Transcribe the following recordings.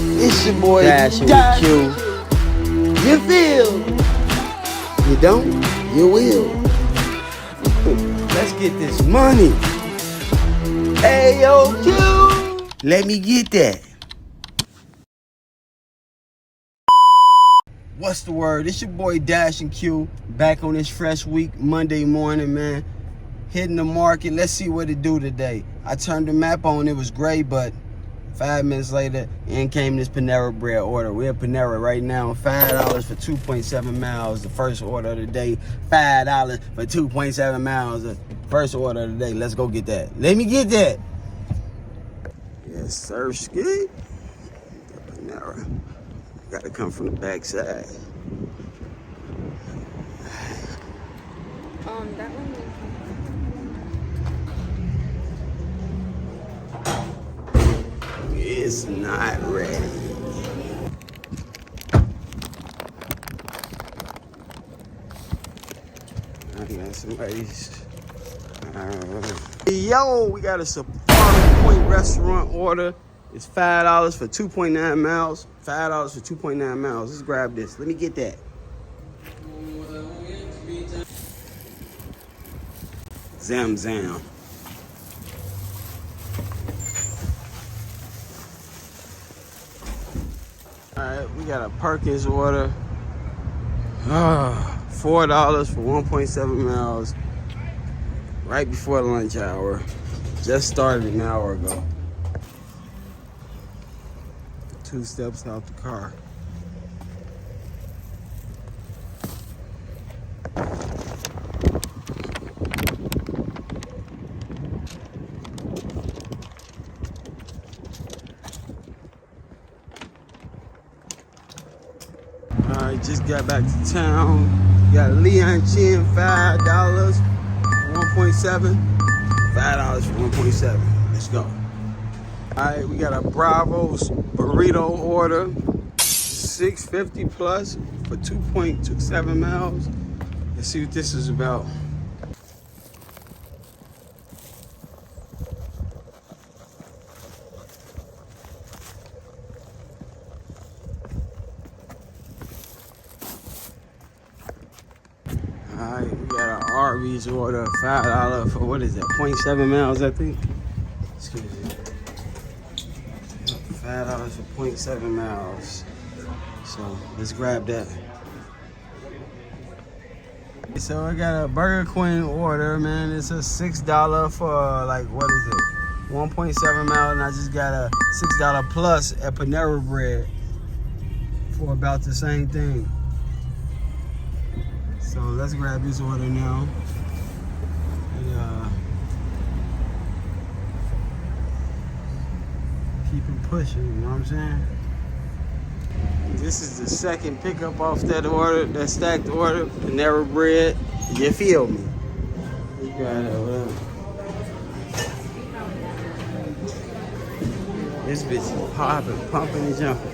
It's your boy Dash Dash. and Q. You feel? You don't? You will. Let's get this money. Hey, yo, Q. Let me get that. What's the word? It's your boy Dash and Q. Back on this fresh week, Monday morning, man. Hitting the market. Let's see what it do today. I turned the map on. It was gray, but 5 minutes later, in came this Panera Bread order. We're at Panera right now. $5 for 2.7 miles. The first order of the day. $5 for 2.7 miles. The first order of the day. Let's go get that. Let me get that. Yes, sir, ski. Panera. Gotta come from the backside. That one. It's not ready. I got somebody's. Yo, we got a Safari Point restaurant order. It's $5 for 2.9 miles. $5 for 2.9 miles. Let's grab this. Let me get that. Zam zam. Alright, we got a Perkins order. $4 for 1.7 miles. Right before the lunch hour. Just started an hour ago. 2 steps out the car. Alright, just got back to town. Got Leon Chin, $5 for 1.7. $5 for 1.7. Let's go. Alright, we got a Bravo's burrito order. $6.50 plus for 2.27 miles. Let's see what this is about. Alright, we got an Arby's order, $5 for what is that, 0.7 miles, I think. Excuse me. $5 for 0.7 miles. So let's grab that. So I got a Burger Queen order, man. It's a $6 for like, what is it? 1.7 miles, and I just got a $6 plus at Panera Bread for about the same thing. So let's grab this order now. And, keep it pushing, you know what I'm saying? This is the second pickup off that order, that stacked order, Panera Bread. You feel me? You got it, whatever. This bitch is popping, pumping and jumping.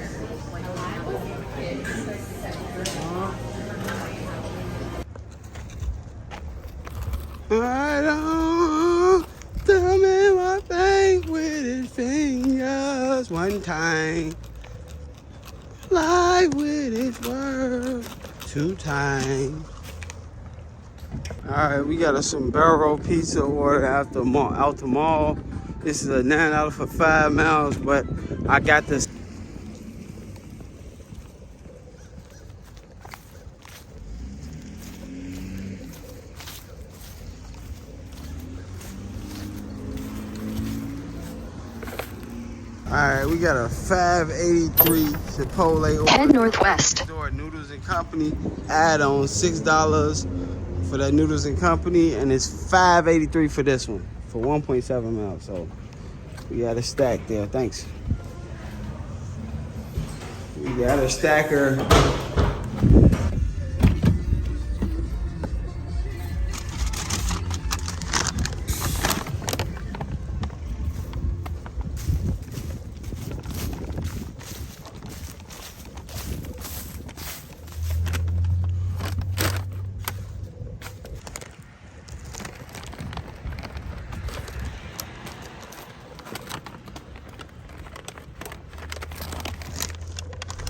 I don't tell me my thing with his fingers one time. Lie with his word 2 times. Alright, we got a sombrero pizza order out the mall. This is a $9 for 5 miles, but I got this. Alright, we got a $5.83 Chipotle order. Head northwest. Noodles and Company add-on, $6 for that Noodles and Company, and it's $5.83 for this one for 1.7 miles. So we got a stack there. Thanks. We got a stacker.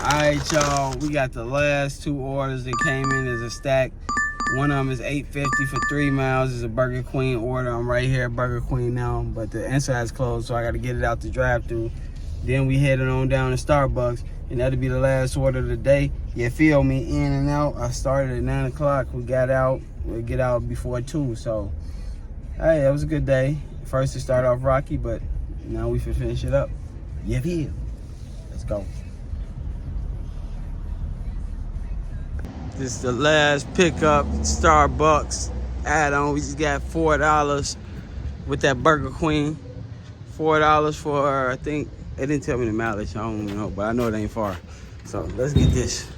Alright, y'all, we got the last 2 orders that came in as a stack. One of them is $8.50 for 3 miles. It's a Burger Queen order. I'm right here at Burger Queen now, but the inside's closed, so I got to get it out the drive-thru. Then we headed on down to Starbucks, and that'll be the last order of the day. You feel me? In and out. I started at 9 o'clock. We got out. We'll get out before 2. So, hey, that was a good day. First, it started off rocky, but now we can finish it up. You feel? Let's go. This is the last pickup, Starbucks add-on. We just got $4 with that Burger Queen. $4 for, I think, they didn't tell me the mileage, I don't know, but I know it ain't far. So let's get this.